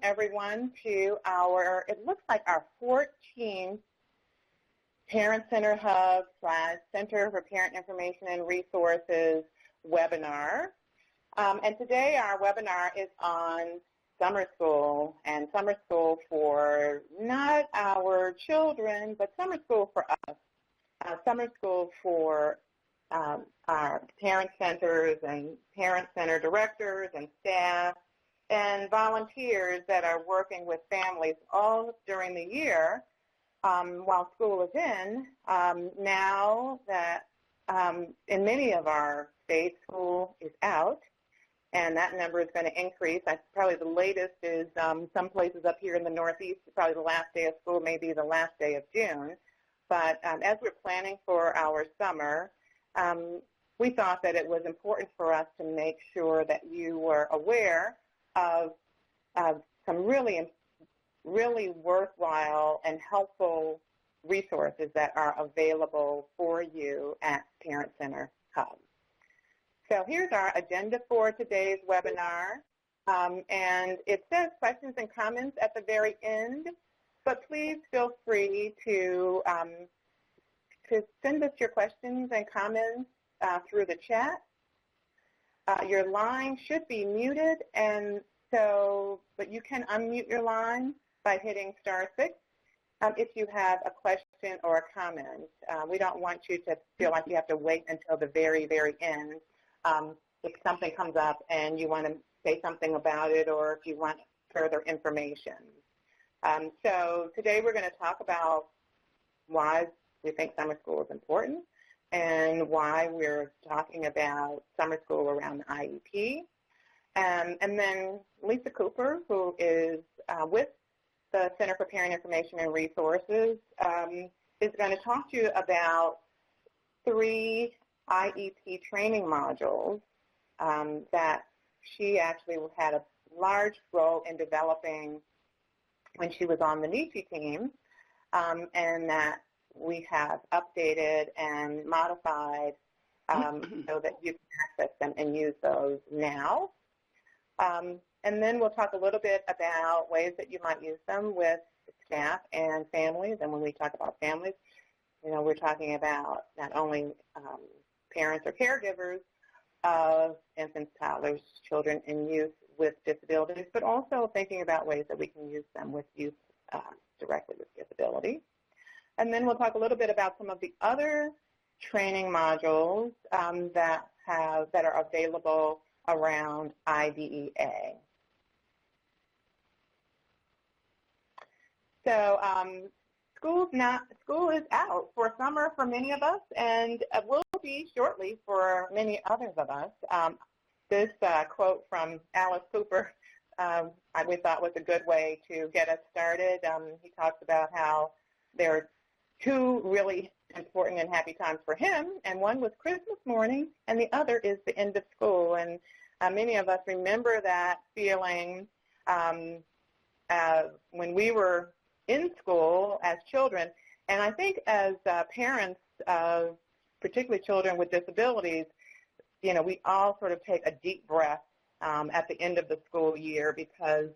everyone to our, it looks like our 14th Parent Center Hub / Center for Parent Information and Resources webinar. And today our webinar is on summer school, and summer school for not our children, but summer school for us. Summer school for our parent centers and parent center directors and staff and volunteers that are working with families all during the year while school is in. Now that in many of our states, school is out, and that number is going to increase. Probably the latest is some places up here in the Northeast, probably the last day of school may be the last day of June. But as we're planning for our summer, we thought that it was important for us to make sure that you were aware of some really worthwhile and helpful resources that are available for you at Parent Center Hub. So here's our agenda for today's webinar, and it says questions and comments at the very end, but please feel free to send us your questions and comments through the chat. Your line should be muted, and but you can unmute your line by hitting *6 if you have a question or a comment. We don't want you to feel like you have to wait until the very, very end if something comes up and you want to say something about it or if you want further information. So today we're going to talk about why we think summer school is important and why we're talking about summer school around the IEP. And then Lisa Küpper, who is with the Center for Parent Information and Resources, is going to talk to you about 3 IEP training modules that she actually had a large role in developing when she was on the NICHE team, and that we have updated and modified so that you can access them and use those now. And then we'll talk a little bit about ways that you might use them with staff and families. And when we talk about families, you know, we're talking about not only parents or caregivers of infants, toddlers, children, and youth with disabilities, but also thinking about ways that we can use them with youth directly with disabilities. And then we'll talk a little bit about some of the other training modules that are available around IDEA. So school is out for summer for many of us, and will be shortly for many others of us. This quote from Alice Cooper we thought was a good way to get us started. He talks about how there are 2 really important and happy times for him, and one was Christmas morning, and the other is the end of school. And many of us remember that feeling when we were in school as children. And I think as parents of particularly children with disabilities, you know, we all sort of take a deep breath at the end of the school year because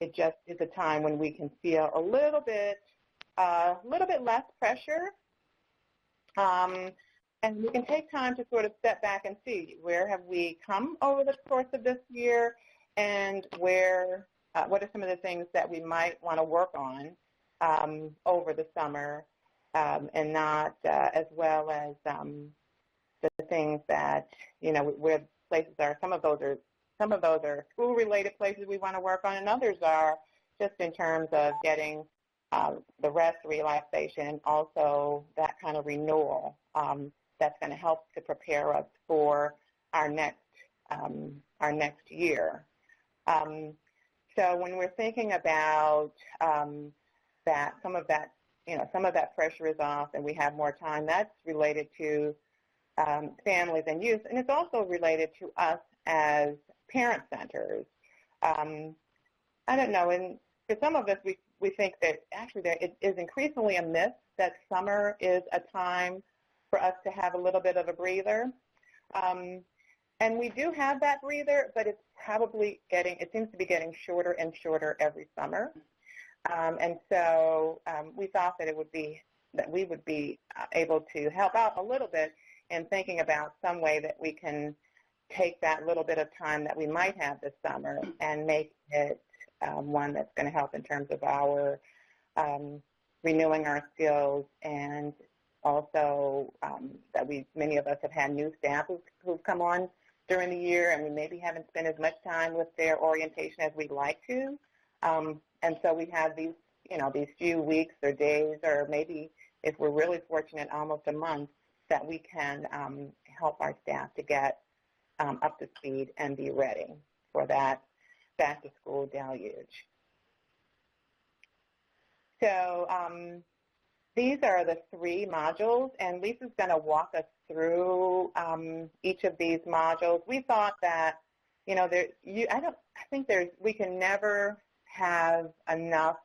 it just is a time when we can feel a little bit less pressure, and we can take time to sort of step back and see where have we come over the course of this year, and what are some of the things that we might want to work on over the summer, and not as well as the things that, you know, where places are. Some of those are school-related places we want to work on, and others are just in terms of getting the rest, relaxation, also that kind of renewal that's going to help to prepare us for our next year. So when we're thinking about that, some of that pressure is off, and we have more time. That's related to families and youth, and it's also related to us as parent centers. I don't know, and for some of us, we think that actually it is increasingly a myth that summer is a time for us to have a little bit of a breather. And we do have that breather, but it's probably it seems to be getting shorter and shorter every summer. And so we thought that we would be able to help out a little bit in thinking about some way that we can take that little bit of time that we might have this summer and make it one that's going to help in terms of our renewing our skills, and also that many of us have had new staff who've come on during the year, and we maybe haven't spent as much time with their orientation as we'd like to. And so we have these few weeks or days, or maybe if we're really fortunate, almost a month, that we can help our staff to get up to speed and be ready for that back-to-school deluge. So these are the 3 modules, and Lisa's going to walk us through each of these modules. We thought that, we can never have enough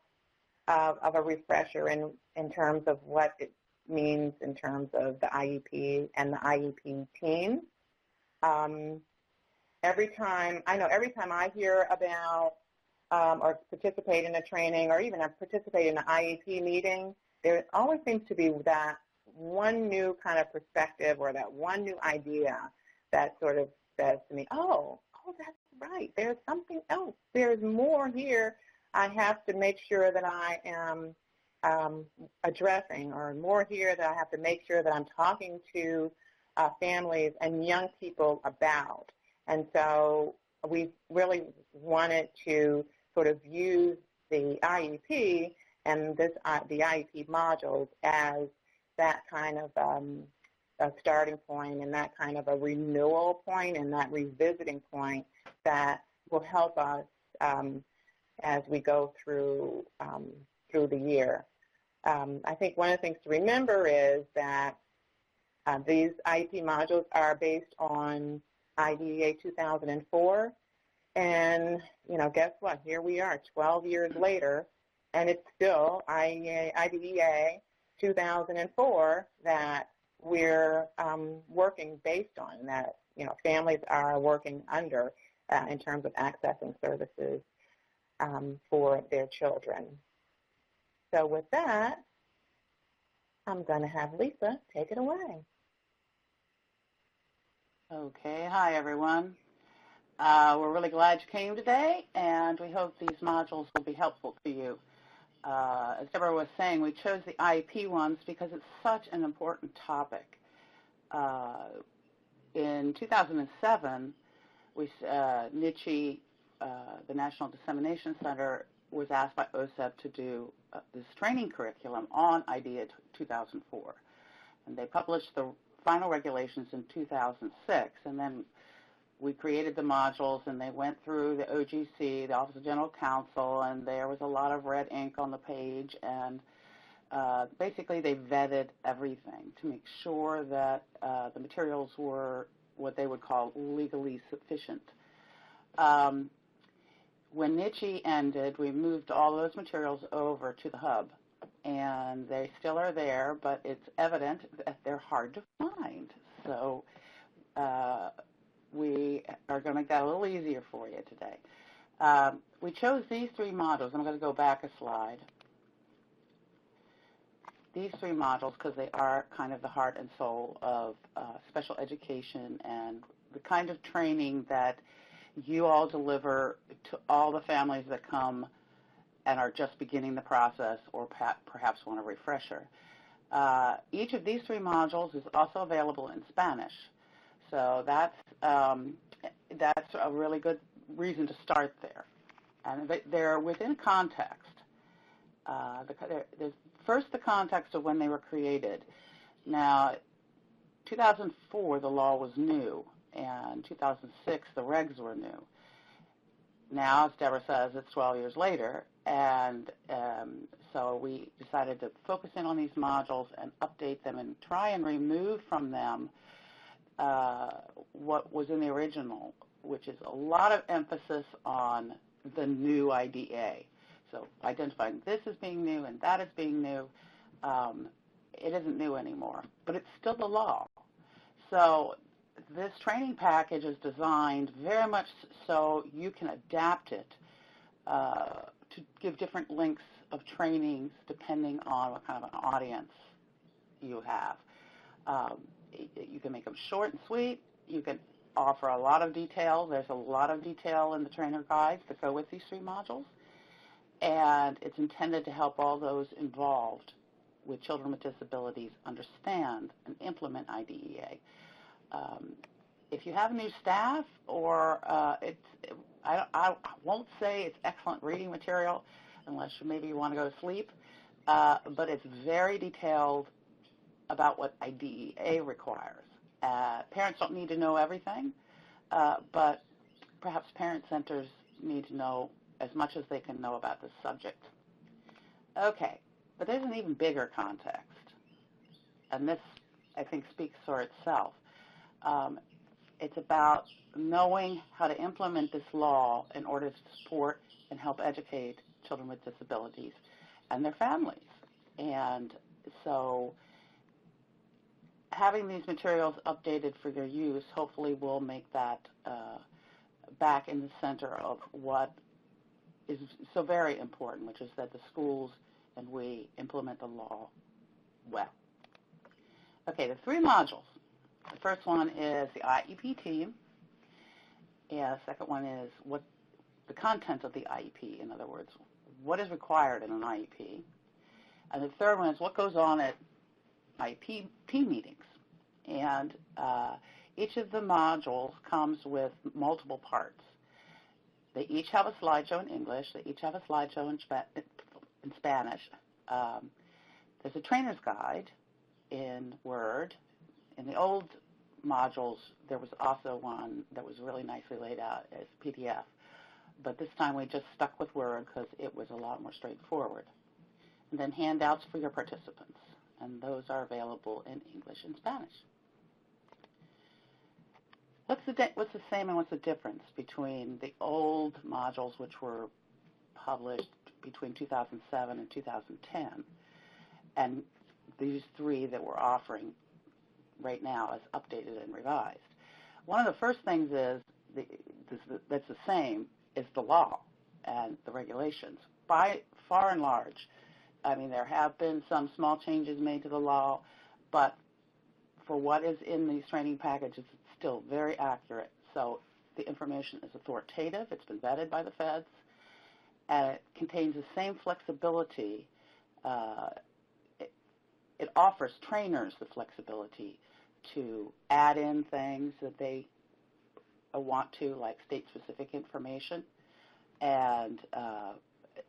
of a refresher in terms of what it means in terms of the IEP and the IEP team. Every time I hear about or participate in a training, or even participate in an IEP meeting, there always seems to be that one new kind of perspective or that one new idea that sort of says to me, oh, that's right, there's something else. There's more here I have to make sure that I am addressing, or more here that I have to make sure that I'm talking to families and young people about. And so we really wanted to sort of use the IEP and the IEP modules as that kind of a starting point, and that kind of a renewal point, and that revisiting point that will help us as we go through the year. I think one of the things to remember is that these IEP modules are based on IDEA 2004, and guess what? Here we are 12 years later, and it's still IDEA 2004 that we're working based on, that families are working under in terms of accessing services for their children. So with that, I'm going to have Lisa take it away. Okay. Hi, everyone. We're really glad you came today, and we hope these modules will be helpful to you. As Debra was saying, we chose the IEP ones because it's such an important topic. In 2007, NICHE, the National Dissemination Center, was asked by OSEP to do this training curriculum on IDEA 2004. And they published the final regulations in 2006, and then we created the modules, and they went through the OGC, the Office of General Counsel, and there was a lot of red ink on the page, and basically they vetted everything to make sure that the materials were what they would call legally sufficient. When NICHE ended, we moved all those materials over to the hub, and they still are there, but it's evident that they're hard to find. So we are going to get a little easier for you today. We chose these 3 modules. I'm going to go back a slide. These 3 modules, because they are kind of the heart and soul of special education and the kind of training that you all deliver to all the families that come and are just beginning the process, or perhaps want a refresher. Each of these 3 modules is also available in Spanish. So that's a really good reason to start there. And they're within context. First, the context of when they were created. Now, 2004, the law was new, and 2006, the regs were new. Now, as Debra says, it's 12 years later, and so we decided to focus in on these modules and update them and try and remove from them what was in the original, which is a lot of emphasis on the new IDEA. So identifying this as being new and that as being new, it isn't new anymore, but it's still the law. So this training package is designed very much so you can adapt it to give different lengths of trainings depending on what kind of an audience you have. You can make them short and sweet. You can offer a lot of detail. There's a lot of detail in the trainer guides that go with these 3 modules, and it's intended to help all those involved with children with disabilities understand and implement IDEA. If you have new staff, or I won't say it's excellent reading material unless maybe you want to go to sleep, but it's very detailed about what IDEA requires. Parents don't need to know everything, but perhaps parent centers need to know as much as they can know about this subject. Okay, but there's an even bigger context, and this, I think, speaks for itself. It's about knowing how to implement this law in order to support and help educate children with disabilities and their families. And so having these materials updated for your use hopefully will make that back in the center of what is so very important, which is that the schools and we implement the law well. Okay, the 3 modules. The first one is the IEP team, and the second one is what the content of the IEP, in other words, what is required in an IEP. And the third one is what goes on at IEP meetings. And each of the modules comes with multiple parts. They each have a slideshow in English. They each have a slideshow in Spanish. There's a trainer's guide in Word. In the old modules, there was also one that was really nicely laid out as PDF. But this time we just stuck with Word because it was a lot more straightforward. And then handouts for your participants. And those are available in English and Spanish. What's the same and what's the difference between the old modules, which were published between 2007 and 2010, and these 3 that we're offering right now as updated and revised? One of the first things is that's the same is the law and the regulations. By far and large, I mean, there have been some small changes made to the law, but for what is in these training packages, it's still very accurate. So the information is authoritative. It's been vetted by the feds, and it contains the same flexibility. It offers trainers the flexibility to add in things that they want to, like state-specific information, and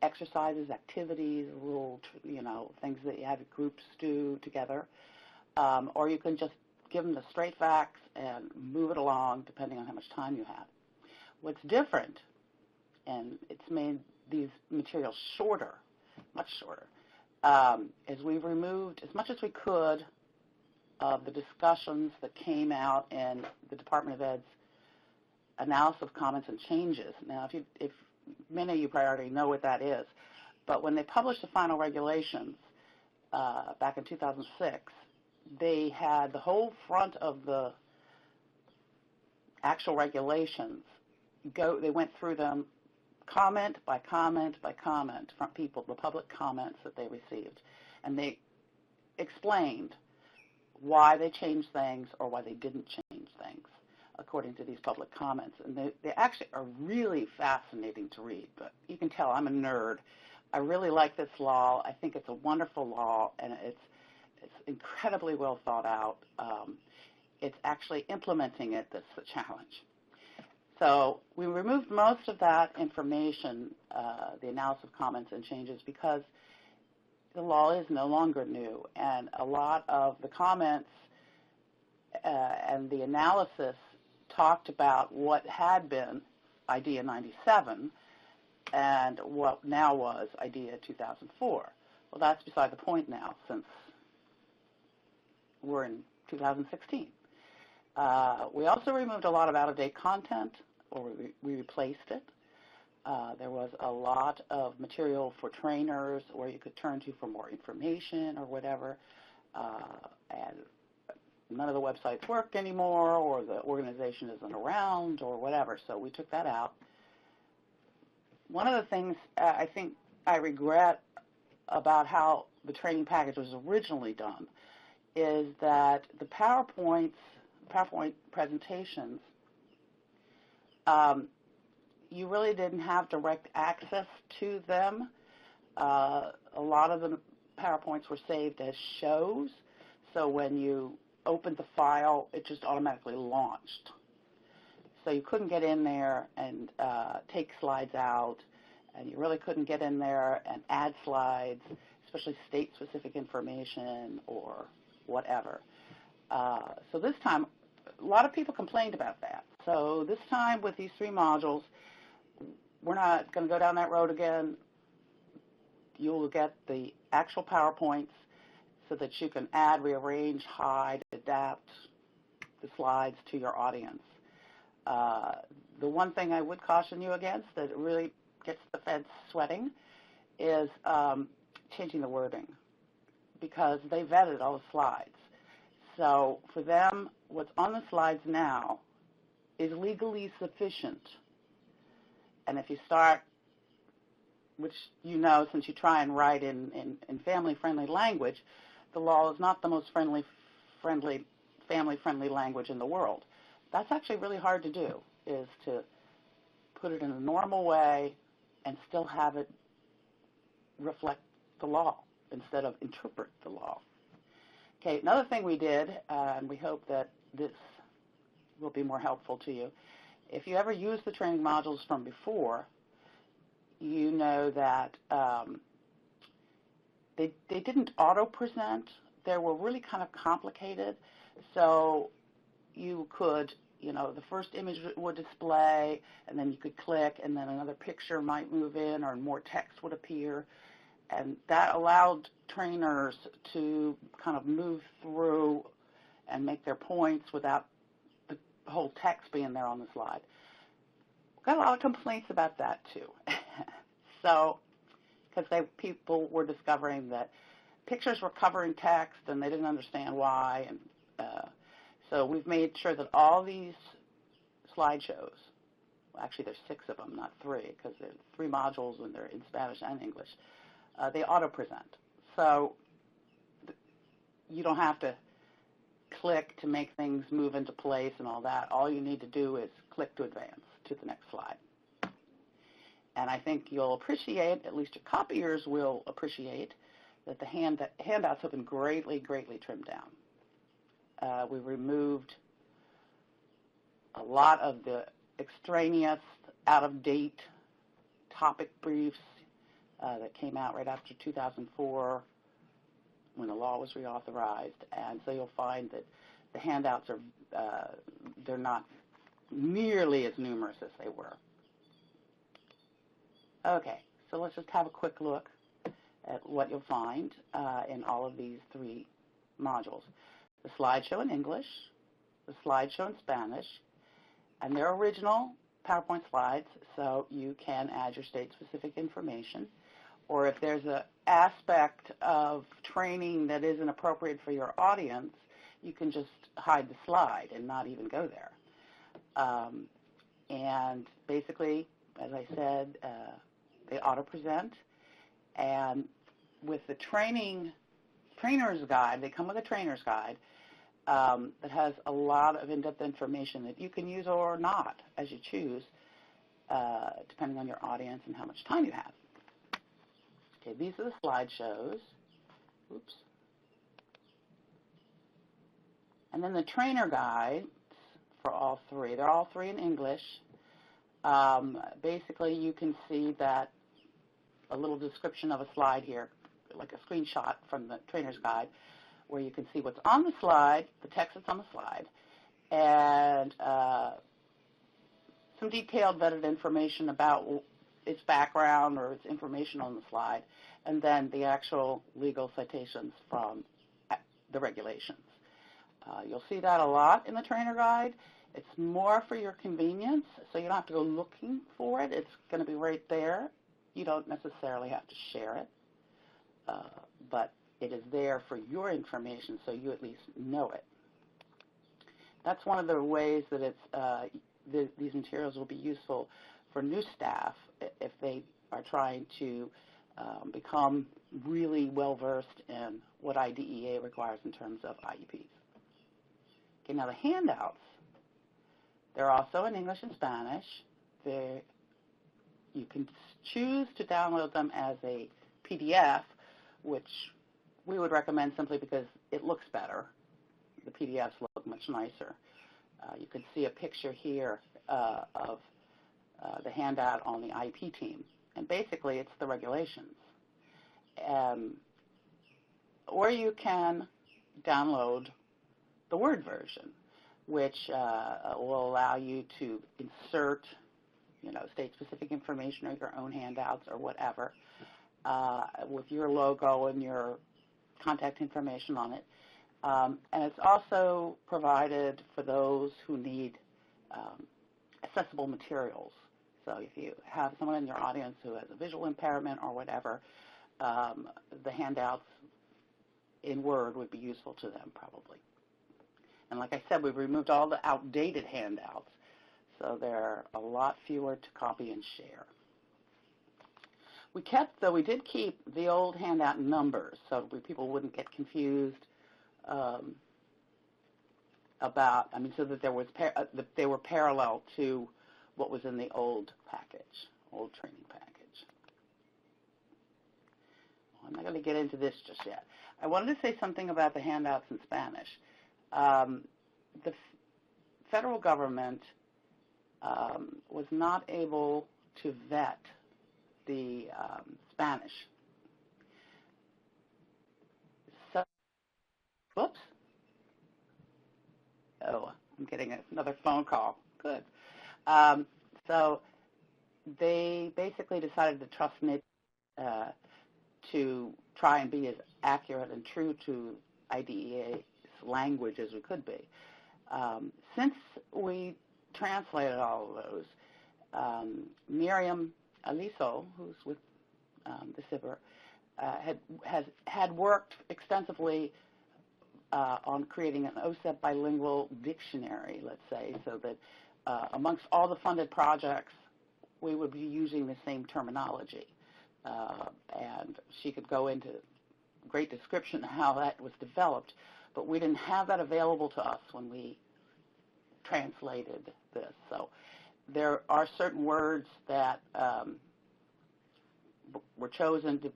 exercises, activities, little, things that you have groups do together. Or you can just give them the straight facts and move it along depending on how much time you have. What's different, and it's made these materials shorter, much shorter, is we've removed as much as we could of the discussions that came out in the Department of Ed's analysis of comments and changes. Now, if many of you probably already know what that is, but when they published the final regulations back in 2006, they had the whole front of the actual regulations they went through them comment by comment by comment from people, the public comments that they received, and they explained why they changed things or why they didn't change things according to these public comments. And they actually are really fascinating to read, but you can tell I'm a nerd. I really like this law. I think it's a wonderful law, and it's incredibly well thought out. It's actually implementing it that's the challenge. So we removed most of that information, the analysis of comments and changes, because the law is no longer new, and a lot of the comments and the analysis talked about what had been IDEA 97 and what now was IDEA 2004. Well, that's beside the point now, since we're in 2016. We also removed a lot of out-of-date content, or we replaced it. There was a lot of material for trainers where you could turn to for more information or whatever, and none of the websites work anymore, or the organization isn't around, or whatever. So we took that out. One of the things I think I regret about how the training package was originally done is that the PowerPoint presentations, you really didn't have direct access to them. A lot of the PowerPoints were saved as shows, so when you opened the file, it just automatically launched. So you couldn't get in there and take slides out, and you really couldn't get in there and add slides, especially state-specific information or whatever. So this time, a lot of people complained about that. So this time with these 3 modules, we're not going to go down that road again. You'll get the actual PowerPoints so that you can add, rearrange, hide, adapt the slides to your audience. The one thing I would caution you against that really gets the feds sweating is changing the wording, because they vetted all the slides. So for them, what's on the slides now is legally sufficient. And if you start, which you know since you try and write in family-friendly language, the law is not the most family-friendly language in the world. That's actually really hard to do, is to put it in a normal way and still have it reflect the law instead of interpret the law. Okay, another thing we did, and we hope that this will be more helpful to you, if you ever use the training modules from before, you know that they didn't auto-present. They were really kind of complicated. So you could, the first image would display, and then you could click, and then another picture might move in, or more text would appear. And that allowed trainers to kind of move through and make their points without the whole text being there on the slide. Got a lot of complaints about that too. So, because people were discovering that pictures were covering text and they didn't understand why. And so we've made sure that all these slideshows, actually there's 6 of them, not 3, because there's 3 modules and they're in Spanish and English. They auto-present. So you don't have to click to make things move into place and all that. All you need to do is click to advance to the next slide. And I think you'll appreciate, at least your copiers will appreciate, that the handouts have been greatly, greatly trimmed down. We removed a lot of the extraneous, out-of-date topic briefs that came out right after 2004 when the law was reauthorized. And so you'll find that the handouts are, they're not nearly as numerous as they were. Okay, so let's just have a quick look at what you'll find in all of these 3 modules. The slideshow in English, the slideshow in Spanish, and they're original PowerPoint slides, so you can add your state-specific information. Or if there's an aspect of training that isn't appropriate for your audience, you can just hide the slide and not even go there. And basically, as I said, they auto-present. And with the trainer's guide, they come with a trainer's guide that has a lot of in-depth information that you can use or not, as you choose, depending on your audience and how much time you have. Okay, these are the slideshows. Oops. And then the trainer guides for all 3. They're all 3 in English. Basically, you can see that a little description of a slide here, like a screenshot from the trainer's guide, where you can see what's on the slide, the text that's on the slide, and some detailed vetted information about its background or its information on the slide, and then the actual legal citations from the regulations. You'll see that a lot in the trainer guide. It's more for your convenience, so you don't have to go looking for it. It's going to be right there. You don't necessarily have to share it, but it is there for your information, so you at least know it. that's one of the ways that these materials will be useful for new staff if they are trying to become really well-versed in what IDEA requires in terms of IEPs. Okay, now the handouts, they're also in English and Spanish. You can choose to download them as a PDF, which we would recommend simply because it looks better. The PDFs look much nicer. You can see a picture here of the handout on the IEP team. And basically, it's the regulations. Or you can download the Word version, which will allow you to insert, state-specific information or your own handouts or whatever with your logo and your contact information on it. And it's also provided for those who need accessible materials. So if you have someone in your audience who has a visual impairment or whatever, the handouts in Word would be useful to them probably. And like I said, we've removed all the outdated handouts, so they're a lot fewer to copy and share. We did keep the old handout numbers so people wouldn't get confused so that they were parallel to what was in the old training package. Well, I'm not going to get into this just yet. I wanted to say something about the handouts in Spanish. The federal government was not able to vet the Spanish. So, whoops. Oh, I'm getting another phone call. Good. So they basically decided to trust me to try and be as accurate and true to IDEA's language as we could be. Since we translated all of those, Miriam Aliso, who's with the CIBR, had worked extensively on creating an OSEP bilingual dictionary, let's say, so that amongst all the funded projects, we would be using the same terminology. And she could go into great description of how that was developed, but we didn't have that available to us when we translated this. So there are certain words that were chosen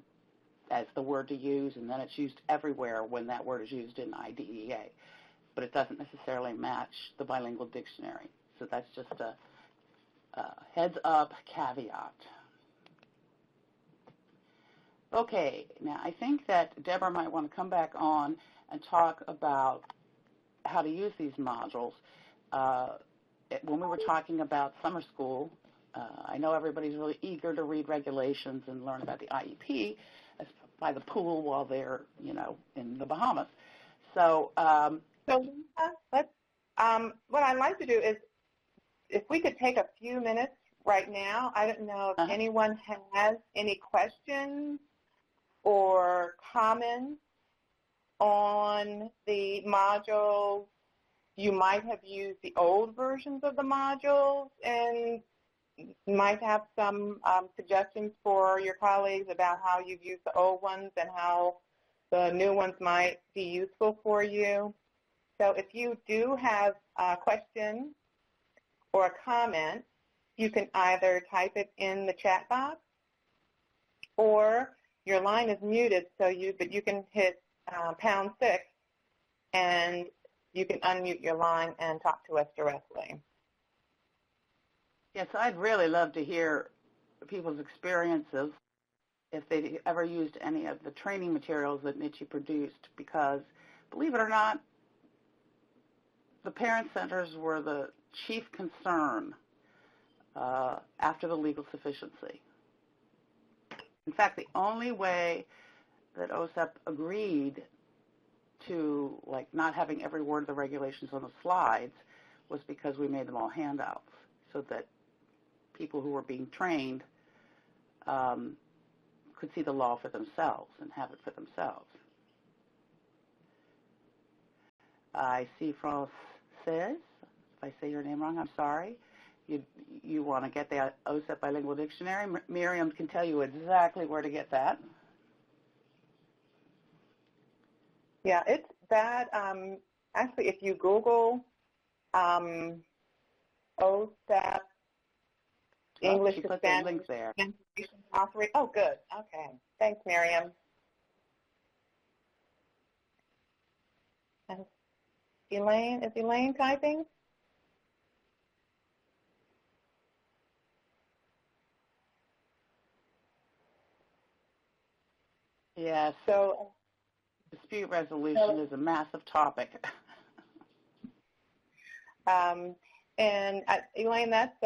as the word to use, and then it's used everywhere when that word is used in IDEA. But it doesn't necessarily match the bilingual dictionary. So that's just a heads-up caveat. Okay, now I think that Debra might want to come back on and talk about how to use these modules. When we were talking about summer school, I know everybody's really eager to read regulations and learn about the IEP by the pool while they're, in the Bahamas. So, what I'd like to do is, if we could take a few minutes right now. I don't know if anyone has any questions or comments on the modules. You might have used the old versions of the modules and might have some suggestions for your colleagues about how you've used the old ones and how the new ones might be useful for you. So if you do have a question or a comment, you can either type it in the chat box, or your line is muted, but you can hit #6 and you can unmute your line and talk to us directly. Yes, I'd really love to hear people's experiences if they ever used any of the training materials that NICHE produced, because believe it or not, the parent centers were the chief concern after the legal sufficiency. In fact, the only way that OSEP agreed to not having every word of the regulations on the slides was because we made them all handouts so that people who were being trained could see the law for themselves and have it for themselves. I see Sis, if I say your name wrong, I'm sorry. You want to get the OSEP Bilingual Dictionary. Miriam can tell you exactly where to get that. Yeah, it's that. Actually, if you Google OSEP English she to put Spanish the link there. Oh, good. Okay. Thanks, Miriam. And Elaine, is Elaine typing? Yes. So dispute resolution is a massive topic. And Elaine, that's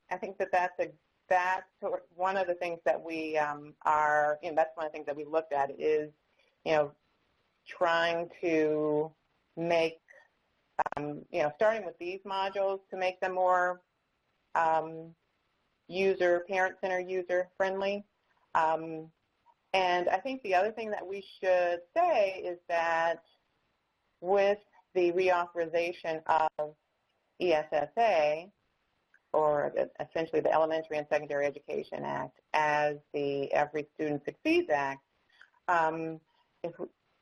I think that's one of the things that we that's one of the things that we looked at is, trying to make, starting with these modules to make them more parent-centered, user-friendly. And I think the other thing that we should say is that with the reauthorization of ESSA, or essentially the Elementary and Secondary Education Act, as the Every Student Succeeds Act, if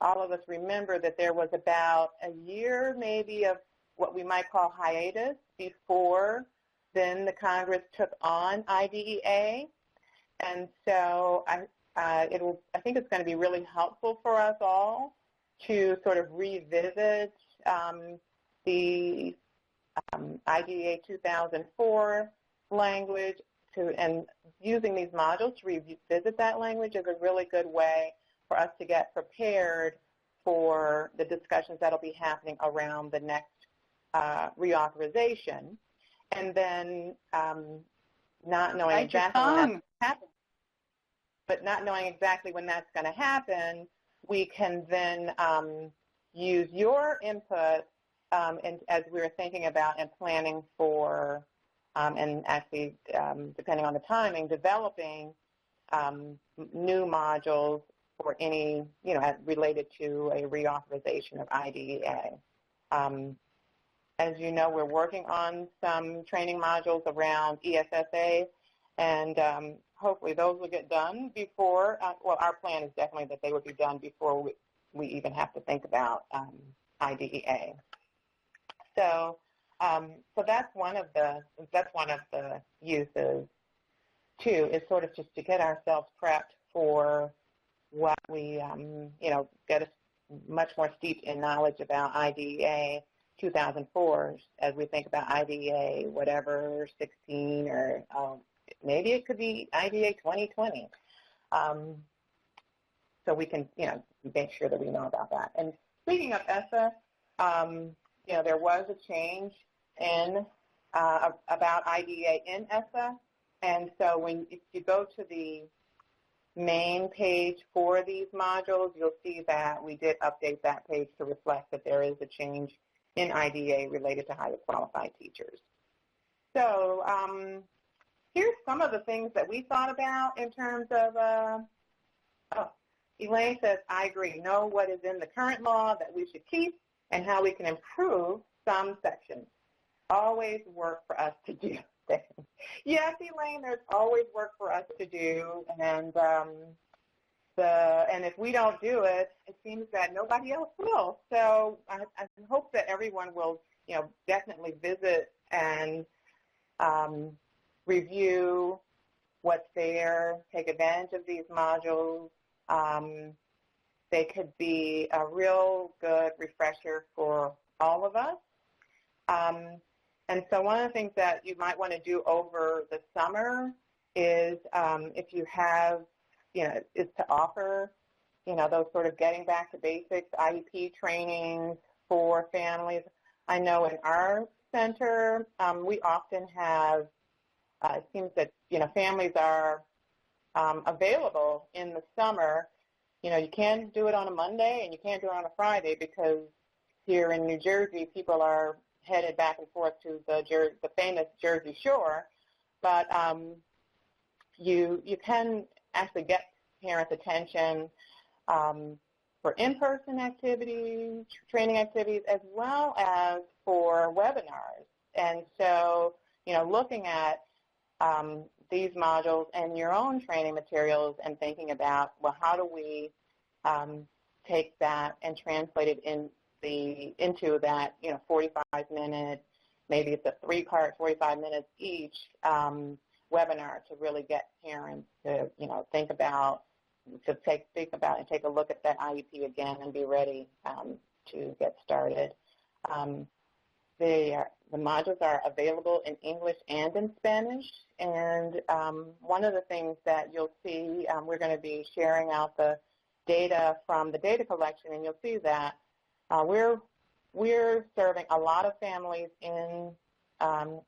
all of us remember that there was about a year maybe of what we might call hiatus before then the Congress took on IDEA. And so I think it's going to be really helpful for us all to sort of revisit the IDEA 2004 language, and using these modules to revisit that language is a really good way for us to get prepared for the discussions that will be happening around the next reauthorization. And then not knowing exactly when that's happening. But not knowing exactly when that's going to happen, we can then use your input and as we were thinking about and planning for, and actually, depending on the timing, developing new modules for any, related to a reauthorization of IDEA. As you know, we're working on some training modules around ESSA, and hopefully those will get done before, our plan is definitely that they would be done before we even have to think about IDEA. So that's one of the uses too, is sort of just to get ourselves prepped for what we, get us much more steeped in knowledge about IDEA 2004 as we think about IDEA whatever 16 or maybe it could be IDEA 2020. So we can, make sure that we know about that. And speaking of ESSA, there was a change in about IDEA in ESSA, and so if you go to the main page for these modules, you'll see that we did update that page to reflect that there is a change in IDEA related to highly qualified teachers. So here's some of the things that we thought about in terms of, Elaine says, I agree, know what is in the current law that we should keep and how we can improve some sections. Always work for us to do things. Yes, Elaine, there's always work for us to do, and if we don't do it, it seems that nobody else will. So I hope that everyone will, definitely visit and review what's there, take advantage of these modules. They could be a real good refresher for all of us. And so one of the things that you might want to do over the summer is if you have, is to offer, those sort of getting back to basics, IEP trainings for families. I know in our center, we often have, it seems that, families are available in the summer. You can't do it on a Monday and you can't do it on a Friday because here in New Jersey, people are headed back and forth to the famous Jersey Shore. But you can actually get parents' attention for in-person activities, training activities, as well as for webinars. And so, looking at these modules and your own training materials and thinking about, well, how do we take that and translate it into that, 45-minute, maybe it's a 3-part, 45 minutes each webinar to really get parents to, think about and take a look at that IEP again and be ready to get started. The modules are available in English and in Spanish, and one of the things that you'll see, we're going to be sharing out the data from the data collection, and you'll see that we're serving a lot of families in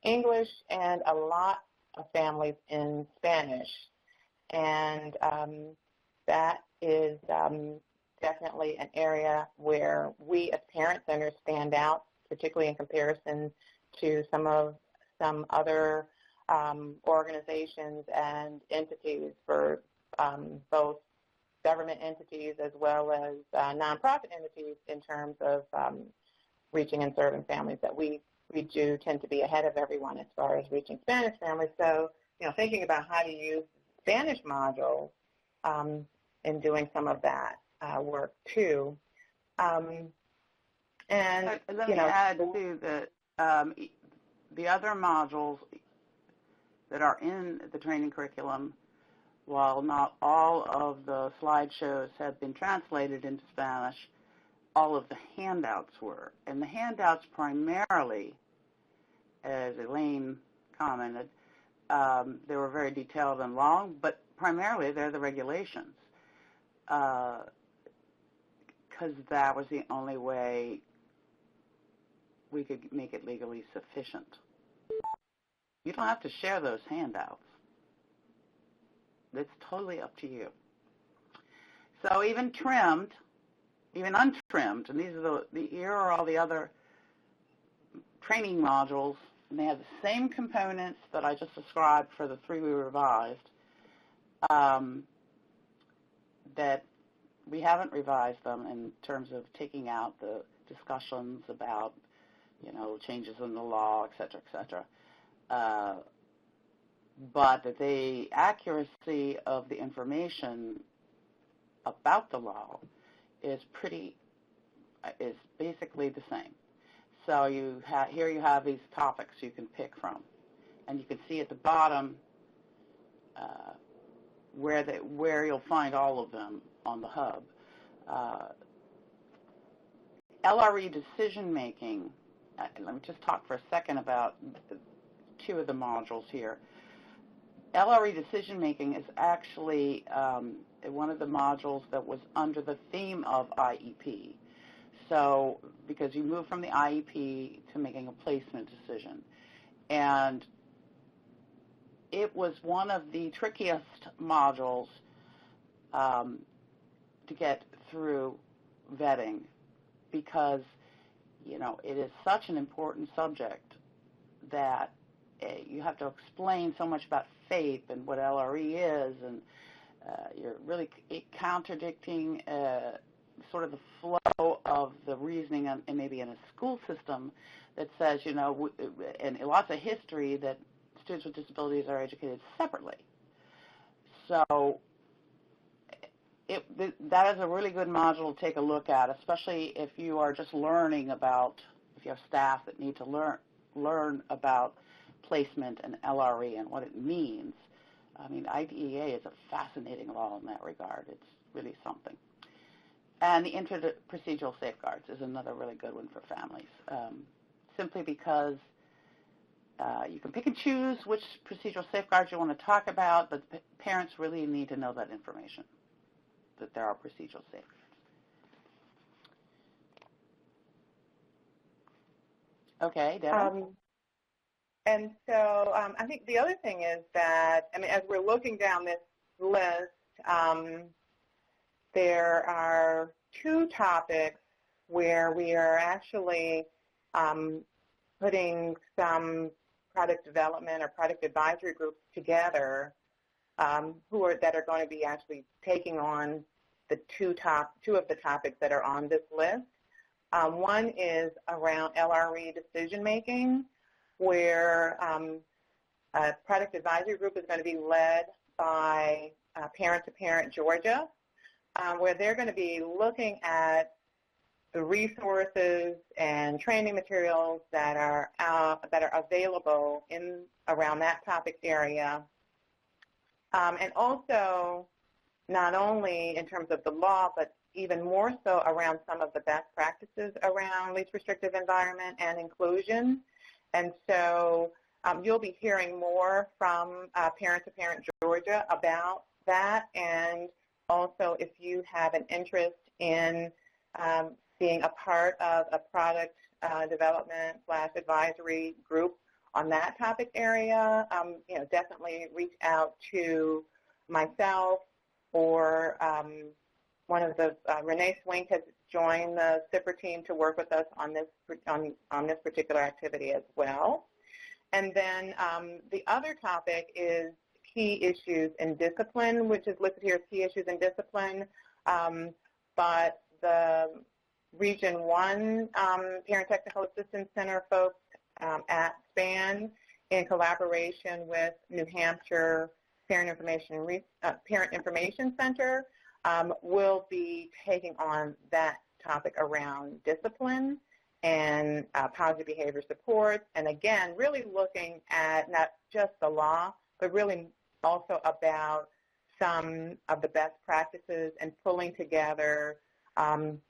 English and a lot of families in Spanish, and that is definitely an area where we as parent centers stand out, particularly in comparison to some other organizations and entities, for both government entities as well as nonprofit entities, in terms of reaching and serving families, that we do tend to be ahead of everyone as far as reaching Spanish families. So, thinking about how to use Spanish modules in doing some of that work too. And let me add too that the other modules that are in the training curriculum, while not all of the slideshows have been translated into Spanish, all of the handouts were. And the handouts primarily, as Elaine commented, they were very detailed and long, but primarily they're the regulations, because that was the only way we could make it legally sufficient. You don't have to share those handouts. It's totally up to you. So even untrimmed, and these are here are all the other training modules, and they have the same components that I just described for the 3 we revised, that we haven't revised them in terms of taking out the discussions about, changes in the law, et cetera, et cetera. But the accuracy of the information about the law is basically the same. So here you have these topics you can pick from, and you can see at the bottom where you'll find all of them on the hub. LRE decision making. Let me just talk for a second about 2 of the modules here. LRE decision making is actually one of the modules that was under the theme of IEP. So, because you move from the IEP to making a placement decision. And it was one of the trickiest modules to get through vetting, because, it is such an important subject that you have to explain so much about faith and what LRE is, and you're really contradicting sort of the flow of the reasoning and maybe in a school system that says, and lots of history, that students with disabilities are educated separately. So that is a really good module to take a look at, especially if you are just learning about, if you have staff that need to learn about placement and LRE and what it means. I mean, IDEA is a fascinating law in that regard. It's really something. And the inter-procedural safeguards is another really good one for families, simply because you can pick and choose which procedural safeguards you want to talk about, but parents really need to know that information, that there are procedural safeguards. Okay, Debra? And so I think the other thing is that, as we're looking down this list, there are 2 topics where we are actually putting some product development or product advisory groups together that are going to be actually taking on the two of the topics that are on this list. One is around LRE decision making, where a product advisory group is going to be led by Parent to Parent Georgia, where they're going to be looking at the resources and training materials that are available in around that topic area, and also not only in terms of the law, but even more so around some of the best practices around least restrictive environment and inclusion. And so you'll be hearing more from Parent to Parent Georgia about that, and also if you have an interest in being a part of a product development/advisory group on that topic area, definitely reach out to myself or one of the Renee Swink has joined the SIPR team to work with us on this particular activity as well. And then the other topic is key issues in discipline, which is listed here as key issues in discipline. But the Region 1 Parent Technical Assistance Center folks at SPAN, in collaboration with New Hampshire Parent Information Center, will be taking on that topic around discipline and positive behavior support, and again, really looking at not just the law, but really also about some of the best practices and pulling together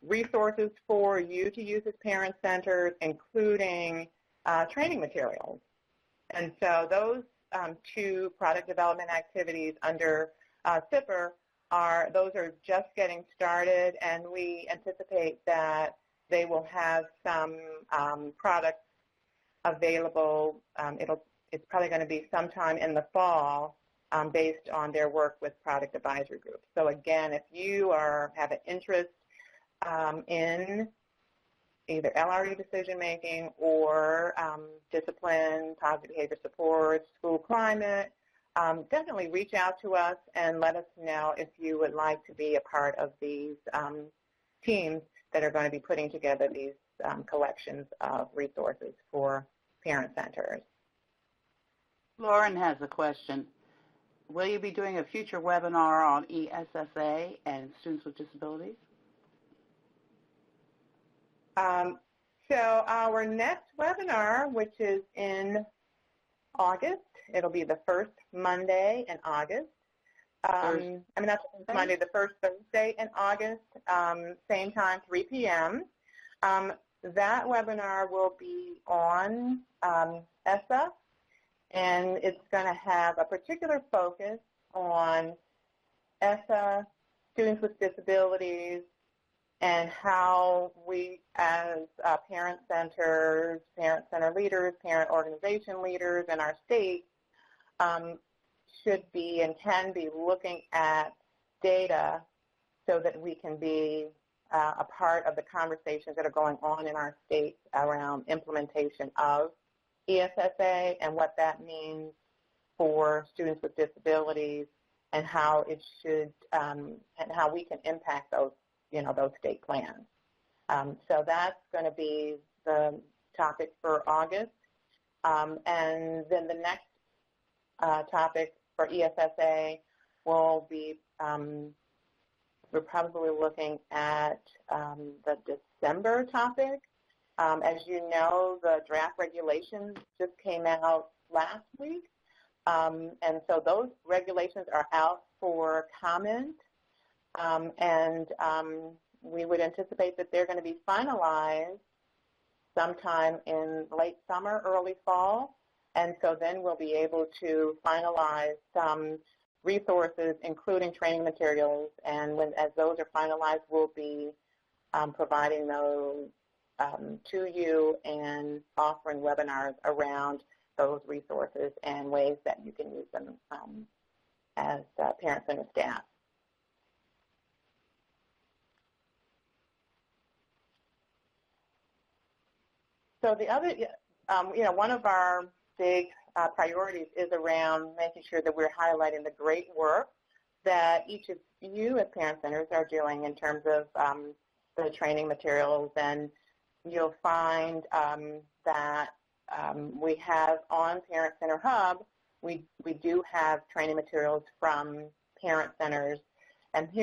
resources for you to use as parent centers, including training materials. And so those two product development activities under SIPR are just getting started, and we anticipate that they will have some products available. It's probably going to be sometime in the fall based on their work with product advisory groups. So again, if you have an interest in either LRE decision making or discipline, positive behavior support, school climate, definitely reach out to us and let us know if you would like to be a part of these teams that are going to be putting together these collections of resources for parent centers. Lauren has a question. Will you be doing a future webinar on ESSA and students with disabilities? So our next webinar, which is in August, it'll be the first Monday in August. Not the first Monday, the first Thursday in August, same time, 3 p.m. That webinar will be on ESSA, and it's going to have a particular focus on ESSA, students with disabilities, and how we as parent centers, parent center leaders, parent organization leaders in our state should be and can be looking at data so that we can be a part of the conversations that are going on in our state around implementation of ESSA and what that means for students with disabilities and how it should and how we can impact those state plans. So that's going to be the topic for August. And then the next topic for ESSA will be, we're probably looking at the December topic. As you know, the draft regulations just came out last week. And so those regulations are out for comment. We would anticipate that they're going to be finalized sometime in late summer, early fall. And so then we'll be able to finalize some resources, including training materials. And as those are finalized, we'll be providing those to you and offering webinars around those resources and ways that you can use them as parent center staff. So the other, one of our big priorities is around making sure that we're highlighting the great work that each of you as parent centers are doing in terms of the training materials, and you'll find that we have on Parent Center Hub, we do have training materials from parent centers, and we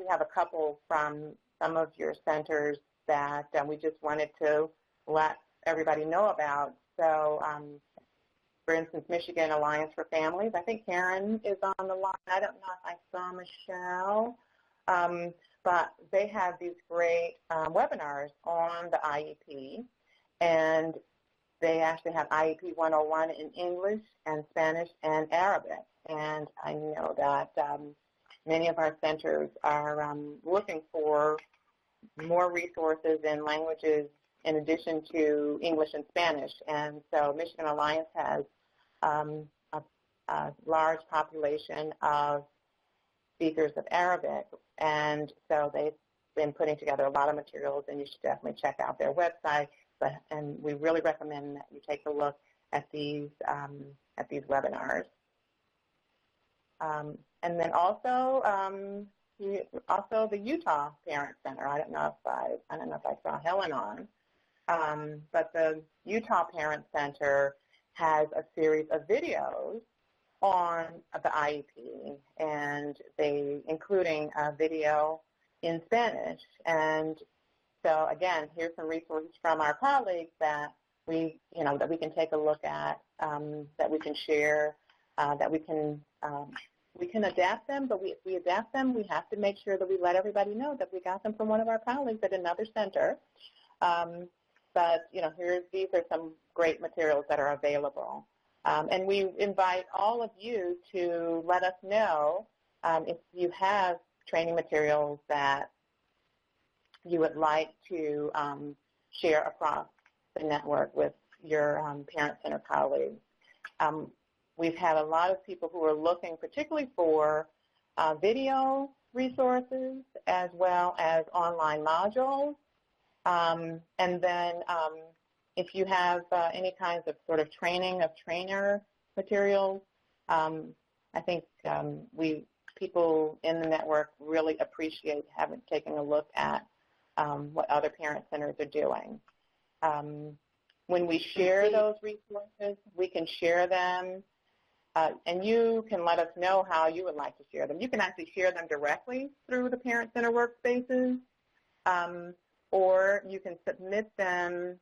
have a couple from some of your centers that we just wanted to let everybody know about. So, for instance, Michigan Alliance for Families, I think Karen is on the line. I don't know if I saw Michelle, but they have these great webinars on the IEP, and they actually have IEP 101 in English and Spanish and Arabic. And I know that many of our centers are looking for more resources in languages in addition to English and Spanish. And so Michigan Alliance has a large population of speakers of Arabic. And so they've been putting together a lot of materials, and you should definitely check out their website. And we really recommend that you take a look at these webinars. And then also the Utah Parent Center. I don't know if I saw Helen on, but the Utah Parent Center has a series of videos on the IEP, and including a video in Spanish. And so again, here's some resources from our colleagues that we can take a look at, that we can share, that we can adapt them. But if we adapt them, we have to make sure that we let everybody know that we got them from one of our colleagues at another center. But these are some great materials that are available. And we invite all of you to let us know if you have training materials that you would like to share across the network with your Parent Center colleagues. We've had a lot of people who are looking particularly for video resources as well as online modules. And then if you have any kinds of sort of training of trainer materials, I think people in the network really appreciate taking a look at what other parent centers are doing. When we share those resources, we can share them, and you can let us know how you would like to share them. You can actually share them directly through the Parent Center workspaces, or you can submit them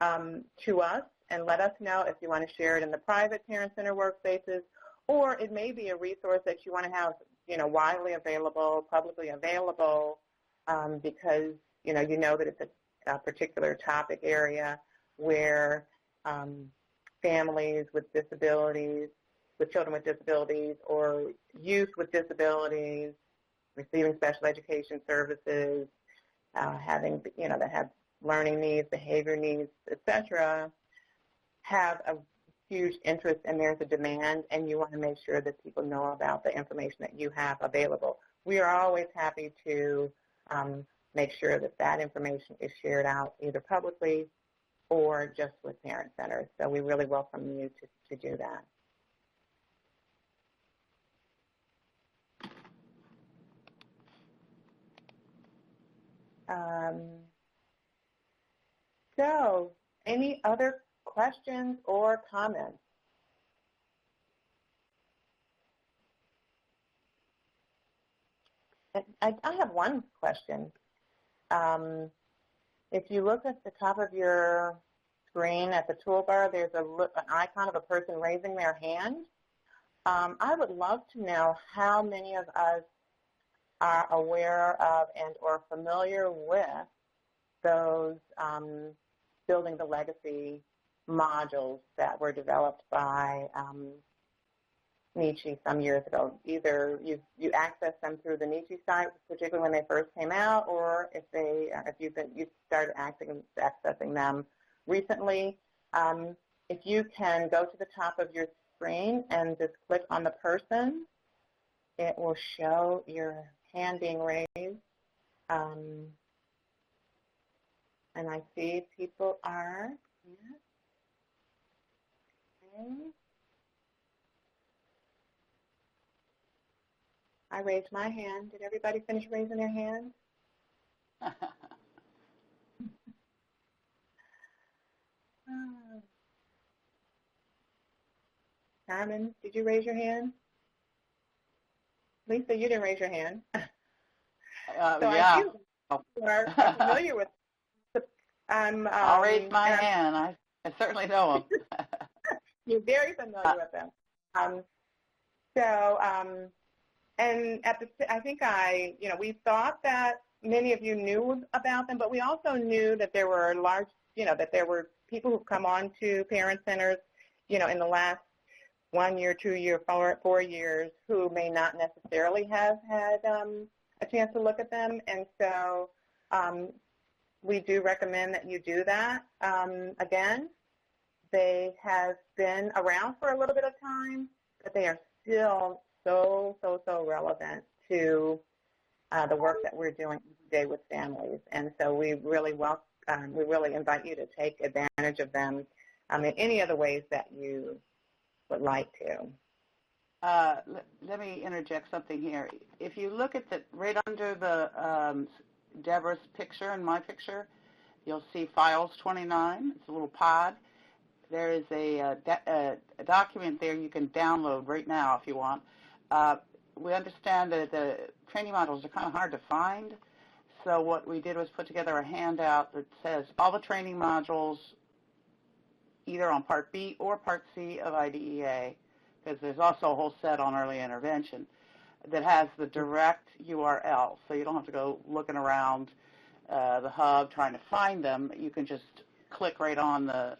to us and let us know if you want to share it in the private Parent Center workspaces, or it may be a resource that you want to have, widely available, publicly available, because you know that it's a particular topic area where families with disabilities, with children with disabilities, or youth with disabilities, receiving special education services, that have learning needs, behavior needs, etc., have a huge interest, and there's a demand, and you want to make sure that people know about the information that you have available. We are always happy to make sure that information is shared out either publicly or just with parent centers. So we really welcome you to do that. So any other questions or comments? I have one question. If you look at the top of your screen at the toolbar, there's an icon of a person raising their hand. I would love to know how many of us are aware of and or familiar with those Building the Legacy modules that were developed by Nietzsche some years ago. Either you access them through the Nietzsche site, particularly when they first came out, or if you started accessing them recently. If you can go to the top of your screen and just click on the person, it will show your hand being raised. And I see people are, yeah. Okay. I raised my hand. Did everybody finish raising their hand? Carmen, did you raise your hand? Lisa, you didn't raise your hand. So yeah. I feel you are familiar with the, I'll raise my hand. I certainly know them. You're very familiar with them. And I think we thought that many of you knew about them, but we also knew that there were that there were people who've come on to parent centers, in the last 1 year, 2 year, 4 years, who may not necessarily have had a chance to look at them. And so we do recommend that you do that. Again, they have been around for a little bit of time, but they are still so relevant to the work that we're doing today with families. And so we really invite you to take advantage of them in any of the ways that you would like to. Let me interject something here. If you look at right under the Deborah's picture and my picture, you'll see Files 29. It's a little pod. There is a document there you can download right now if you want. We understand that the training modules are kind of hard to find, so what we did was put together a handout that says all the training modules either on Part B or Part C of IDEA, because there's also a whole set on early intervention that has the direct URL, so you don't have to go looking around the hub trying to find them. You can just click right on the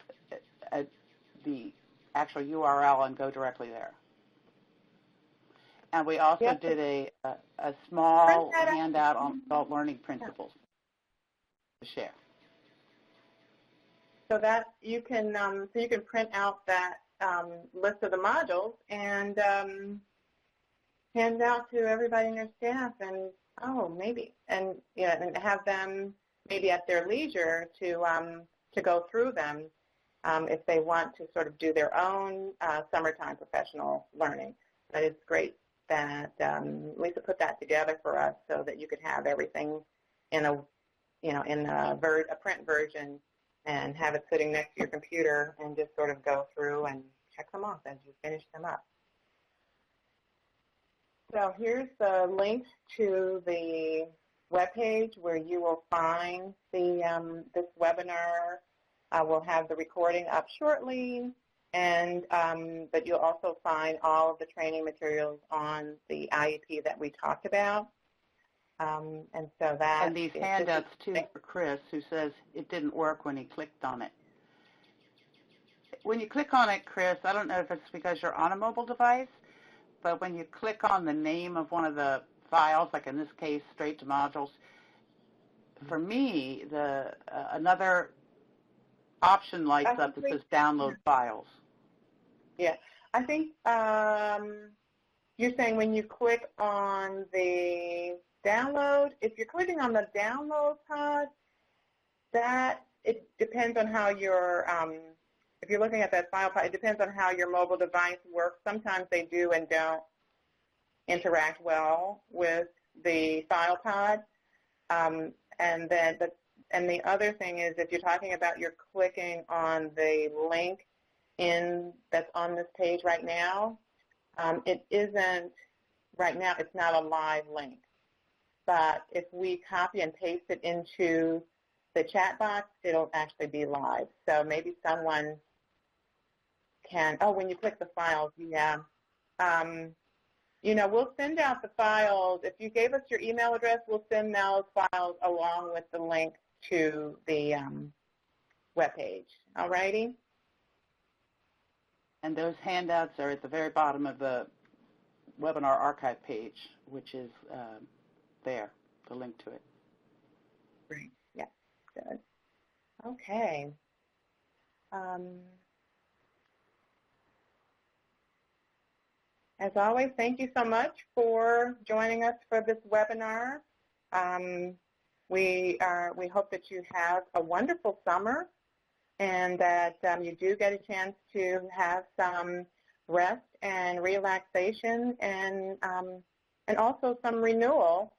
actual URL and go directly there. And we also did a small handout on adult learning principles to share. So that you can print out that list of the modules and hand out to everybody in your staff, and and have them maybe at their leisure to go through them if they want to sort of do their own summertime professional learning. But it's great that Lisa put that together for us so that you could have everything in a print version and have it sitting next to your computer and just sort of go through and check them off as you finish them up. So here's the link to the webpage where you will find this webinar. We'll have the recording up shortly, but you'll also find all of the training materials on the IEP that we talked about. And these handouts, too, for Chris, who says it didn't work when he clicked on it. When you click on it, Chris, I don't know if it's because you're on a mobile device, but when you click on the name of one of the files, like in this case, straight to modules, for me, another option lights up that says download files. Yeah. I think you're saying when you click on the download, if you're clicking on the download pod, it depends on how if you're looking at that file pod, it depends on how your mobile device works. Sometimes they do and don't interact well with the file pod. And the other thing is, if you're talking about you're clicking on the link that's on this page right now, it isn't right now. It's not a live link. But if we copy and paste it into the chat box, it'll actually be live. So maybe someone can, when you click the files, yeah. We'll send out the files. If you gave us your email address, we'll send those files along with the link to the webpage. All righty? And those handouts are at the very bottom of the webinar archive page, which is there, the link to it. Great. Yeah, good. Okay. As always, thank you so much for joining us for this webinar. We hope that you have a wonderful summer and that you do get a chance to have some rest and relaxation and and also some renewal.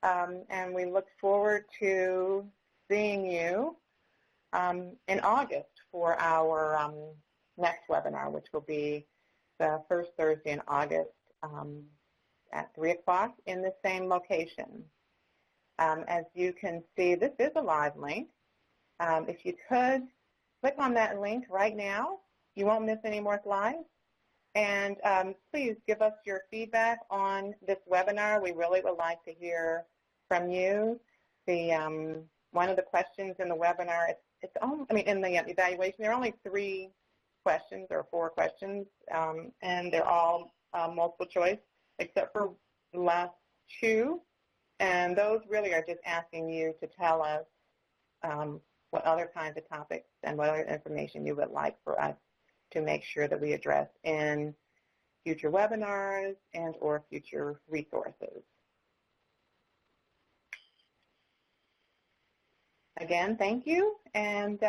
And we look forward to seeing you in August for our next webinar, which will be the first Thursday in August at 3 o'clock in the same location. As you can see, this is a live link. If you could, click on that link right now. You won't miss any more slides. And please give us your feedback on this webinar. We really would like to hear from you. One of the questions in the webinar, in the evaluation, there are only 3 questions or 4 questions, and they're all multiple choice, except for the last 2. And those really are just asking you to tell us what other kinds of topics and what other information you would like for us to make sure that we address in future webinars and or future resources. Again, thank you, and